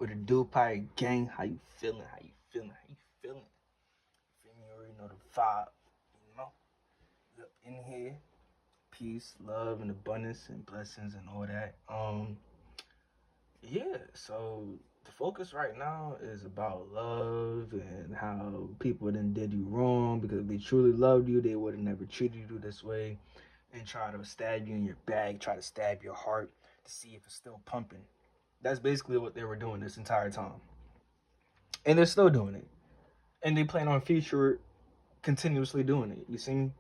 With a dude pirate gang, how you feeling? How you feeling? How you feeling? You already know the vibe, you know? Up in here, peace, love, and abundance, and blessings, and all that. Yeah. So the focus right now is about love and how people then did you wrong because if they truly loved you, they would have never treated you this way and try to stab you in your back, try to stab your heart to see if it's still pumping. That's basically what they were doing this entire time. And they're still doing it. And they plan on future continuously doing it. You see me?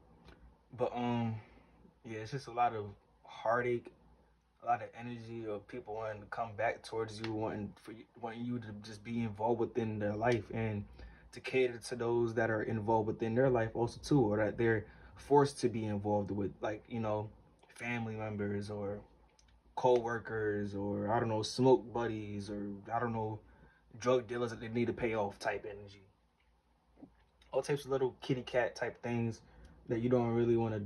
But yeah, it's just a lot of heartache, a lot of energy of people wanting to come back towards you, wanting you to just be involved within their life and to cater to those that are involved within their life also too, or that they're forced to be involved with, like, you know, family members or co-workers or I don't know, smoke buddies or I don't know, drug dealers that they need to pay off type energy. All types of little kitty cat type things that you don't really want to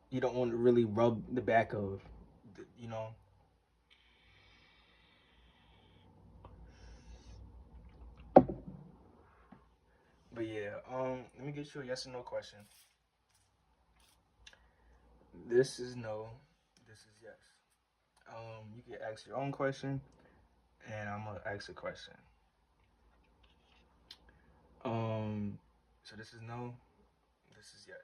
you don't want to really rub the back of, you know. But yeah, let me get you a yes or no question. This is no, this is yes. You can ask your own question, and I'm gonna ask a question. So this is no, this is yes.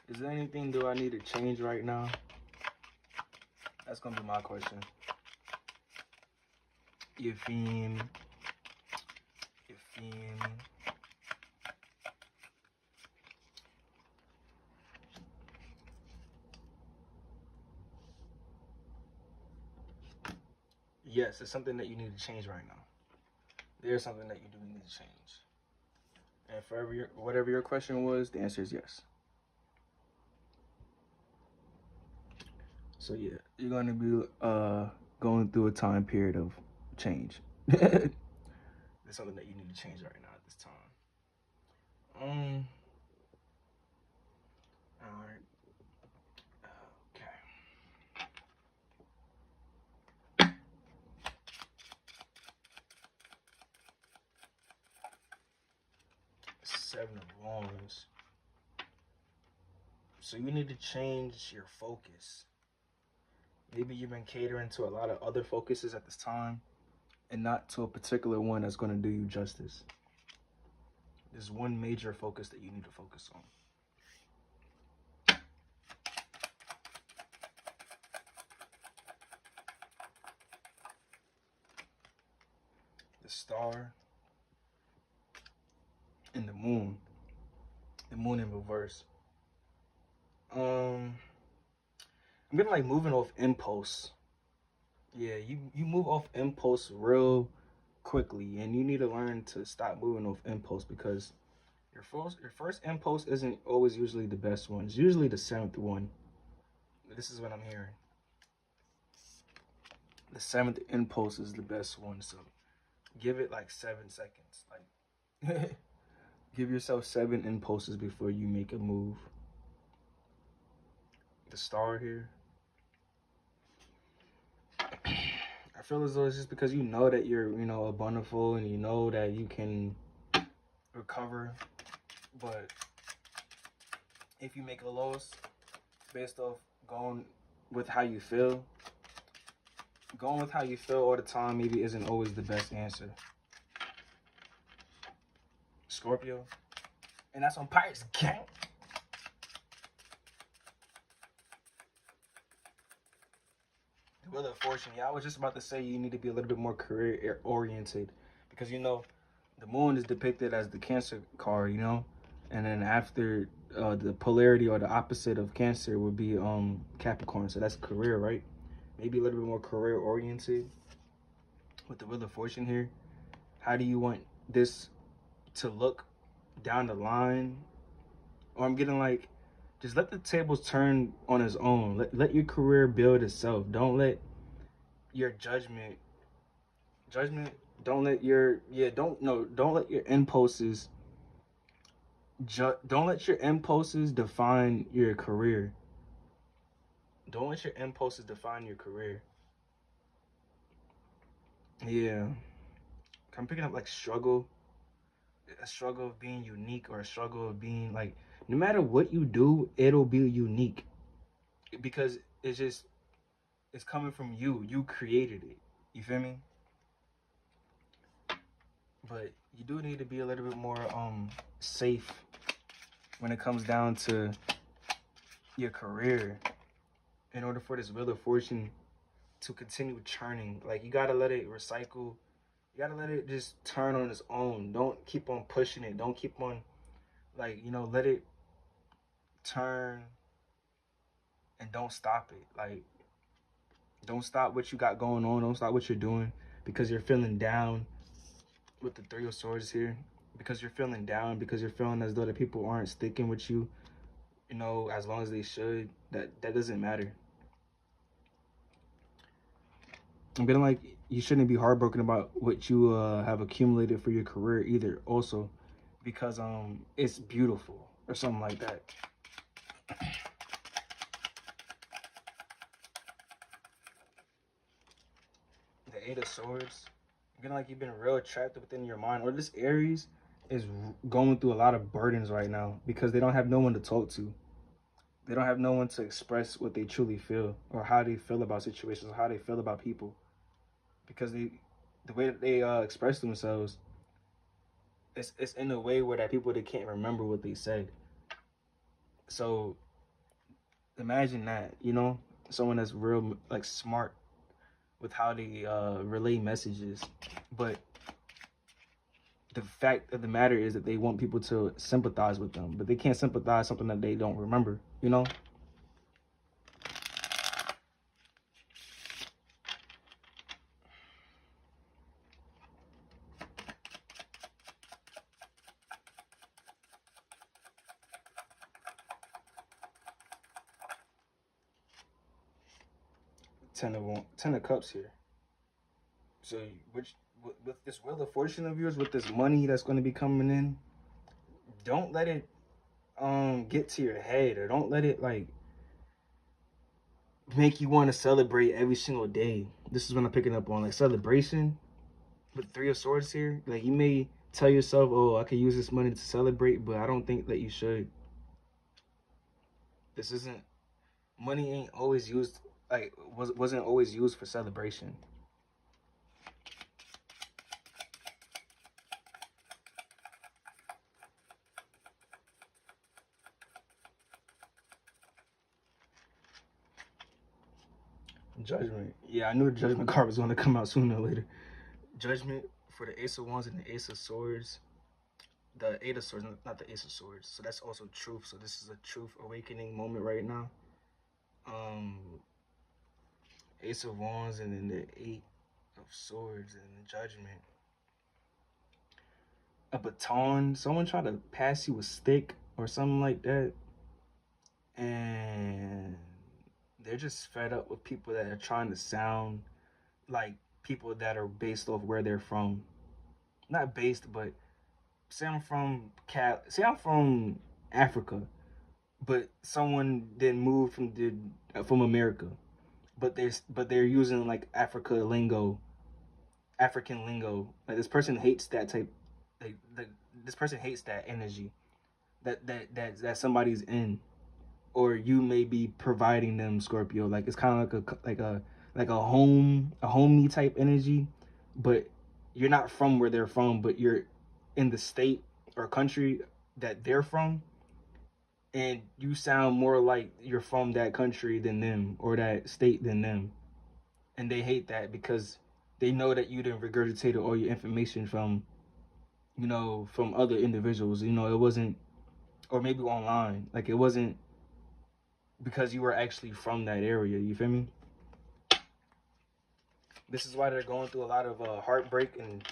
Is there anything do I need to change right now? That's gonna be my question. You feel me? You feel me? Yes, it's something that you need to change right now. There's something that you do need to change. And for whatever your question was, the answer is yes. So yeah, you're gonna be going through a time period of change. There's something that you need to change right now at this time. All right. Okay. Seven of Wands. So you need to change your focus. Maybe you've been catering to a lot of other focuses at this time and not to a particular one that's going to do you justice. There's one major focus that you need to focus on. The Star and the Moon. The Moon in reverse. I'm getting like moving off impulse. Yeah, you move off impulse real quickly, and you need to learn to stop moving off impulse because your first impulse isn't always usually the best one. It's usually the seventh one. This is what I'm hearing. The seventh impulse is the best one, so give it like 7 seconds. Like give yourself 7 impulses before you make a move. The Star here. I feel as though it's just because you know that you're, you know, abundantful and you know that you can recover. But if you make a loss based off going with how you feel, going with how you feel all the time maybe isn't always the best answer. Scorpio. And that's on Pirates Gang. The Wheel of Fortune. Yeah, I was just about to say you need to be a little bit more career oriented because, you know, the Moon is depicted as the Cancer card, you know, and then after the polarity or the opposite of Cancer would be Capricorn. So that's career, right? Maybe a little bit more career oriented with the Wheel of Fortune here. How do you want this to look down the line? Or I'm getting like, just let the tables turn on its own. Let your career build itself. Don't let your judgment don't let your don't let your impulses don't let your impulses define your career. Don't let your impulses define your career. Yeah. I'm picking up like struggle, a struggle of being unique, or a struggle of being like, no matter what you do, it'll be unique because it's coming from you. You created it. You feel me? But you do need to be a little bit more safe when it comes down to your career in order for this wheel of fortune to continue churning. Like, you gotta let it recycle. You gotta let it just turn on its own. Don't keep on pushing it. Don't keep on, like, let it turn and don't stop it. Like, don't stop what you got going on. Don't stop what you're doing because you're feeling down with the Three of Swords here. Because you're feeling down, because you're feeling as though the people aren't sticking with you, as long as they should. That doesn't matter. I'm feeling like you shouldn't be heartbroken about what you have accumulated for your career either, also, because it's beautiful or something like that. The Eight of Swords. I'm feeling like you've been real trapped within your mind, or this Aries is going through a lot of burdens right now because they don't have no one to talk to. They don't have no one to express what they truly feel or how they feel about situations or how they feel about people. Because the way that they express themselves, it's in a way where that people, they can't remember what they said. So imagine that, someone that's real like smart with how they relay messages, but the fact of the matter is that they want people to sympathize with them, but they can't sympathize something that they don't remember. Ten of Cups here. So with this wheel of fortune of yours, with this money that's going to be coming in, don't let it get to your head, or don't let it like make you want to celebrate every single day. This is what I'm picking up on, like celebration with Three of Swords here. Like, you may tell yourself, oh, I could use this money to celebrate, but I don't think that you should. This isn't, money ain't always used, like wasn't always used for celebration. Judgment. Yeah, I knew the Judgment card was going to come out sooner or later. Judgment for the Ace of Wands and the Ace of Swords. The Eight of Swords, not the Ace of Swords. So that's also truth. So this is a truth awakening moment right now. Ace of Wands and then the Eight of Swords and the Judgment. A baton. Someone tried to pass you a stick or something like that. And they're just fed up with people that are trying to sound like people that are based off where they're from. Not based, but say I'm from Africa, but someone then moved from America, but they're using like African lingo. Like, this person hates that type. This person hates that energy that somebody's in, or you may be providing them, Scorpio. Like, it's kind of like a homey type energy, but you're not from where they're from, but you're in the state or country that they're from, and you sound more like you're from that country than them, or that state than them. And they hate that because they know that you didn't regurgitate all your information from from other individuals. It wasn't, or maybe online, like it wasn't because you were actually from that area. You feel me? This is why they're going through a lot of heartbreak and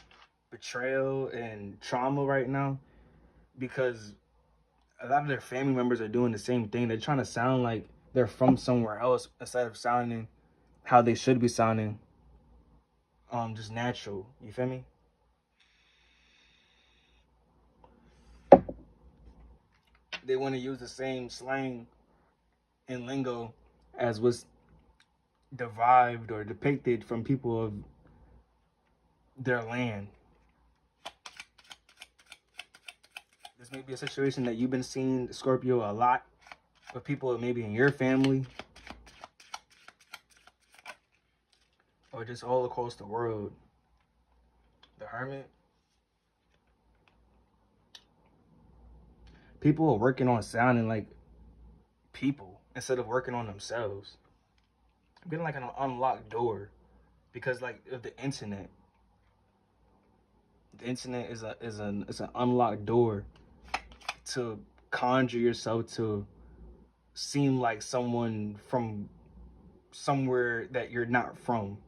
betrayal and trauma right now, because a lot of their family members are doing the same thing. They're trying to sound like they're from somewhere else instead of sounding how they should be sounding, just natural. You feel me? they want to use the same slang and lingo as was derived or depicted from people of their land. This may be a situation that you've been seeing, Scorpio, a lot with people maybe in your family or just all across the world. The Hermit. People are working on sounding like people instead of working on themselves. I'm getting like an unlocked door because like of the internet. The internet is an unlocked door to conjure yourself to seem like someone from somewhere that you're not from.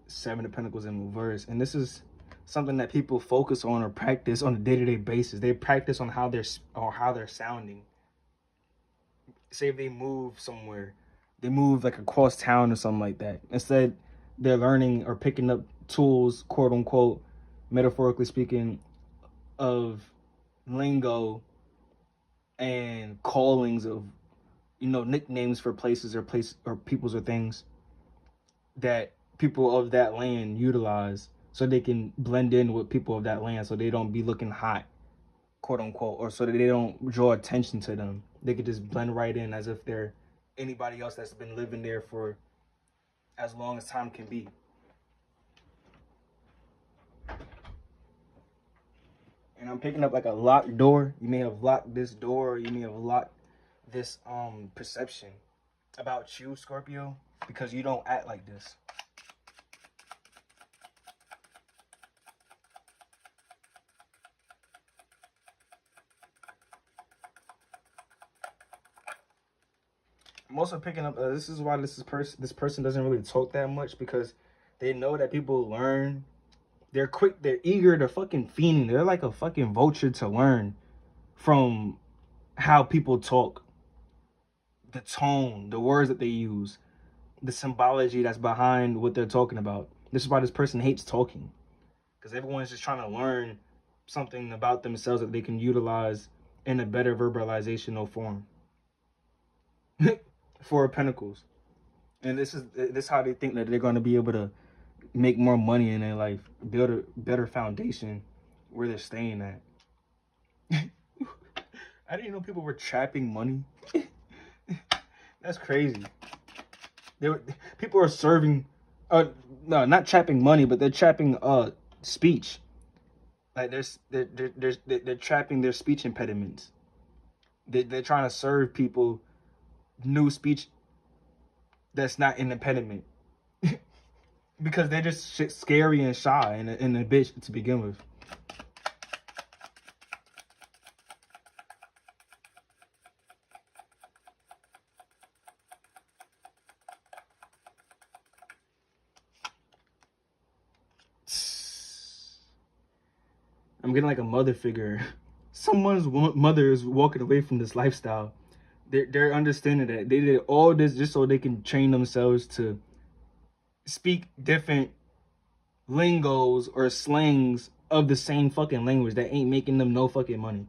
Seven of Pentacles in reverse, and this is something that people focus on or practice on a day-to-day basis. They practice on how they're sounding. Say if they move somewhere, they move like across town or something like that. Instead, they're learning or picking up tools, quote unquote, metaphorically speaking, of lingo and callings of, you know, nicknames for places or peoples or things that people of that land utilize so they can blend in with people of that land so they don't be looking hot, quote unquote, or so that they don't draw attention to them. They could just blend right in as if they're anybody else that's been living there for as long as time can be. And I'm picking up like a locked door. You may have locked this door, or you may have locked this perception about you, Scorpio, because you don't act like this. I'm also picking up, this is why this person doesn't really talk that much, because they know that people learn. They're quick, they're eager, they're fucking fiending. They're like a fucking vulture to learn from how people talk, the tone, the words that they use, the symbology that's behind what they're talking about. This is why this person hates talking, because everyone's just trying to learn something about themselves that they can utilize in a better verbalizational form. Four of Pentacles. And this is how they think that they're going to be able to make more money in their life, build a better foundation where they're staying at. I didn't know people were trapping money. That's crazy. People are serving, no, not trapping money, but they're trapping speech. Like they're trapping their speech impediments. They're trying to serve people new speech that's not an impediment. Because they're just scary and shy and a bitch to begin with. I'm getting like a mother figure. Someone's mother is walking away from this lifestyle. They're understanding that they did all this just so they can train themselves to speak different lingos or slangs of the same fucking language that ain't making them no fucking money.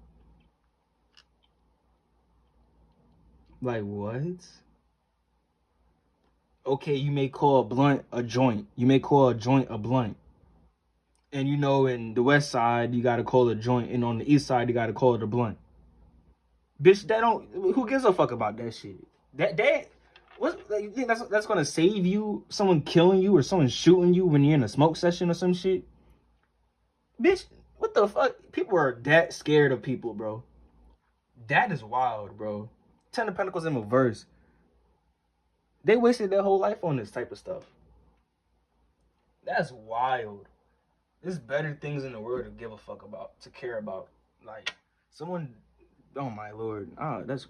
Like, what? Okay, you may call a blunt a joint. You may call a joint a blunt. And you know, in the west side, you gotta call it a joint. And on the east side, you gotta call it a blunt. Bitch, who gives a fuck about that shit? You think that's gonna save you? Someone killing you or someone shooting you when you're in a smoke session or some shit? Bitch, what the fuck? People are that scared of people, bro. That is wild, bro. Ten of Pentacles in reverse. They wasted their whole life on this type of stuff. That's wild. There's better things in the world to give a fuck about, to care about. Like someone, oh my lord, that's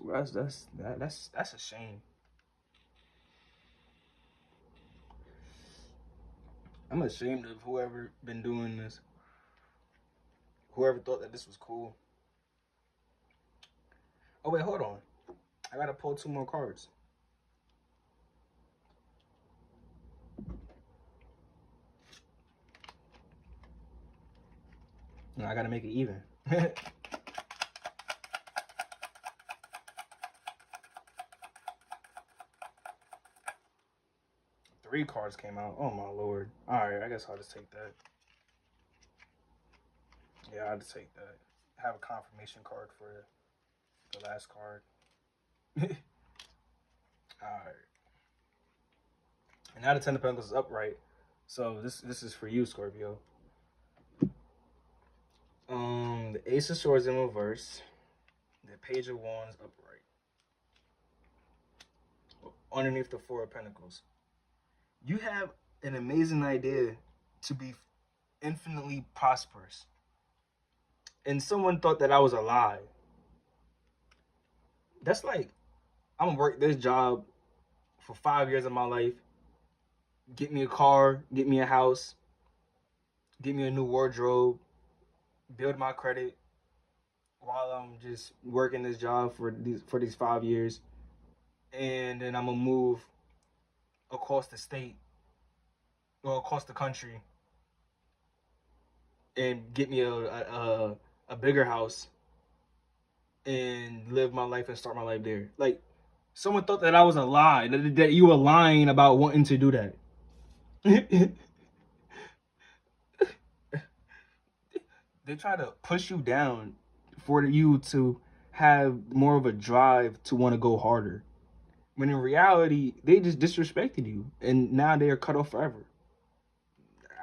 a shame. I'm ashamed of whoever been doing this. Whoever thought that this was cool. Oh wait, hold on. I gotta pull two more cards. I gotta make it even. 3 cards came out. Oh my lord. Alright, I guess I'll just take that. Yeah, I'll just take that. Have a confirmation card for the last card. Alright. And now the 10 of Pentacles is upright. So this is for you, Scorpio. The Ace of Swords in reverse. The Page of Wands upright. Underneath the 4 of Pentacles. You have an amazing idea to be infinitely prosperous. And someone thought that I was a lie. That's like, I'm gonna work this job for 5 years of my life. Get me a car, get me a house, get me a new wardrobe, build my credit while I'm just working this job for these 5 years. And then I'm gonna move across the state or across the country and get me a bigger house and live my life and start my life there. Like, someone thought that I was a lie, that you were lying about wanting to do that. They try to push you down for you to have more of a drive to want to go harder. When in reality, they just disrespected you, and now they are cut off forever.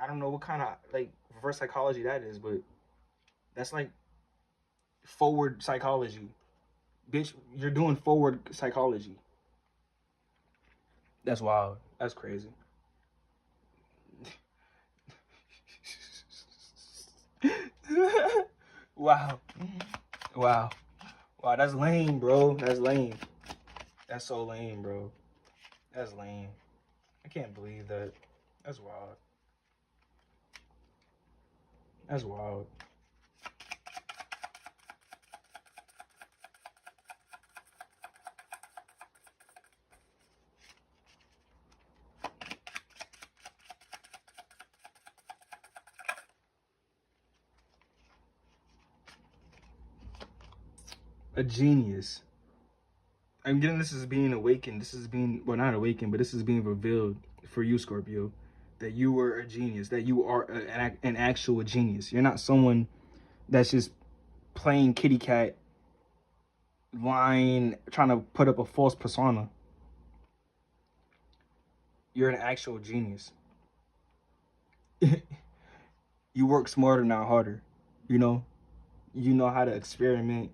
I don't know what kind of like reverse psychology that is, but that's like forward psychology. Bitch, you're doing forward psychology. That's wild. That's crazy. Wow. Wow. Wow, that's lame, bro. That's lame. That's so lame, bro. That's lame. I can't believe that. That's wild. That's wild. A genius. I'm getting this is being awakened. This is being, well, not awakened, but this is being revealed for you, Scorpio. That you were a genius. That you are an actual genius. You're not someone that's just playing kitty cat, lying, trying to put up a false persona. You're an actual genius. You work smarter, not harder. You know how to experiment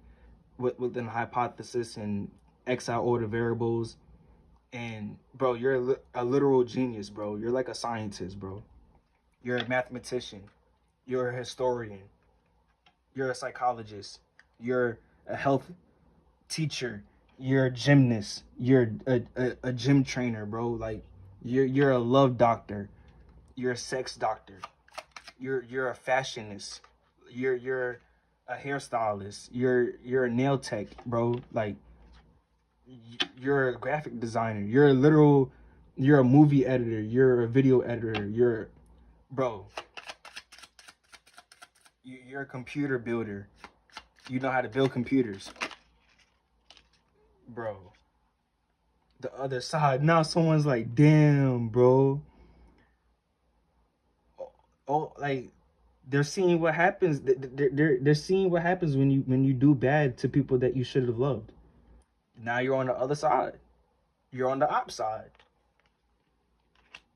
within a hypothesis and X out order variables. And bro, you're a literal genius, bro. You're like a scientist, bro. You're a mathematician. You're a historian. You're a psychologist. You're a health teacher. You're a gymnast. You're a gym trainer, bro. Like you're a love doctor. You're a sex doctor. You're a fashionist. You're a hairstylist. You're a nail tech, bro. Like you're a graphic designer. You're a movie editor. You're a video editor. Bro. You're a computer builder. You know how to build computers. Bro. The other side. Now someone's like, damn, bro. Oh, like they're seeing what happens. They're seeing what happens when you do bad to people that you should have loved. Now you're on the other side. You're on the op side.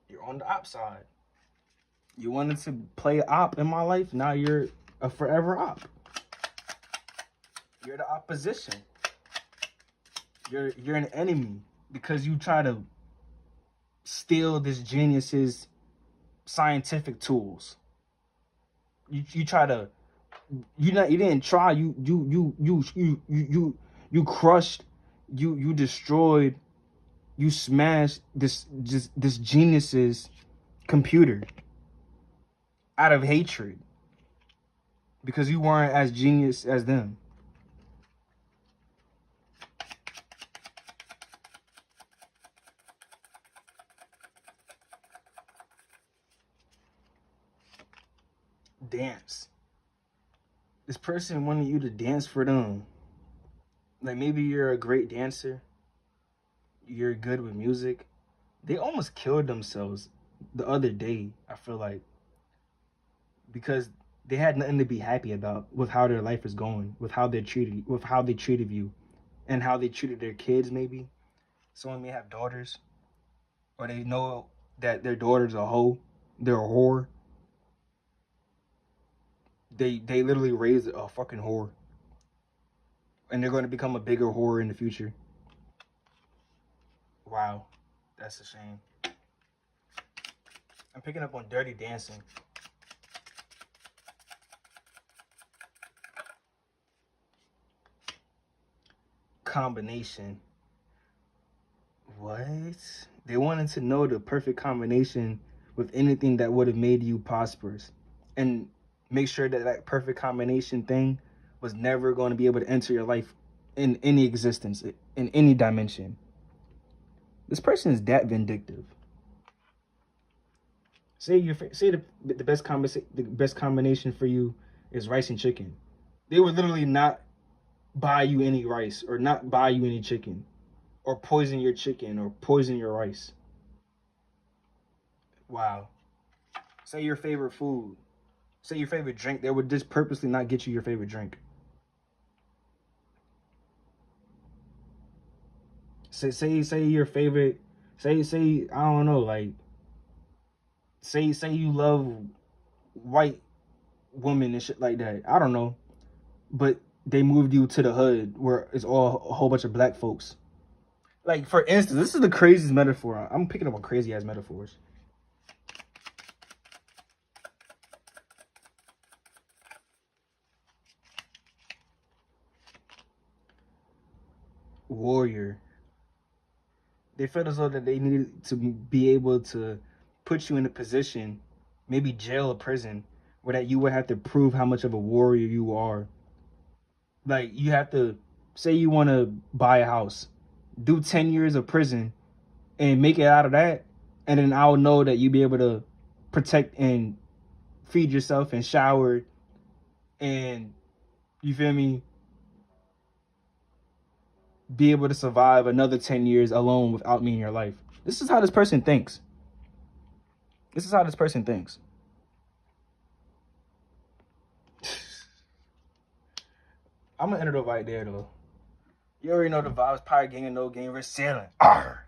You're on the op side. You wanted to play op in my life. Now you're a forever op. You're the opposition. You're an enemy because you try to steal this genius's scientific tools. You try to you didn't try. You crushed. You destroyed. You smashed this genius's computer out of hatred because you weren't as genius as them. Dance. This person wanted you to dance for them. Like, maybe you're a great dancer, you're good with music. They almost killed themselves the other day, I feel like, because they had nothing to be happy about with how their life is going, with how they treated you, and how they treated their kids. Maybe someone may have daughters, or they know that their daughter's a hoe, they're a whore. They literally raised a fucking whore, and they're going to become a bigger whore in the future. Wow, that's a shame. I'm picking up on dirty dancing. Combination. What? They wanted to know the perfect combination with anything that would have made you prosperous, and make sure that that perfect combination thing was never going to be able to enter your life in any existence, in any dimension. This person is that vindictive. Say the best combination for you is rice and chicken. They would literally not buy you any rice, or not buy you any chicken, or poison your chicken, or poison your rice. Wow. Say your favorite food, say your favorite drink, they would just purposely not get you your favorite drink. Say your favorite, say I don't know, like, say you love white women and shit like that. I don't know. But they moved you to the hood where it's all a whole bunch of black folks. Like, for instance, this is the craziest metaphor. I'm picking up on crazy ass metaphors. Warrior. They felt as though that they needed to be able to put you in a position, maybe jail or prison, where that you would have to prove how much of a warrior you are. Like, you have to say you want to buy a house, do 10 years of prison, and make it out of that, and then I'll know that you be able to protect and feed yourself and shower, and, you feel me, be able to survive another 10 years alone without me in your life. This is how this person thinks. This is how this person thinks. I'm gonna enter the right there though. You already know the vibes. Pirate gang and no game. We're sailing. Arr!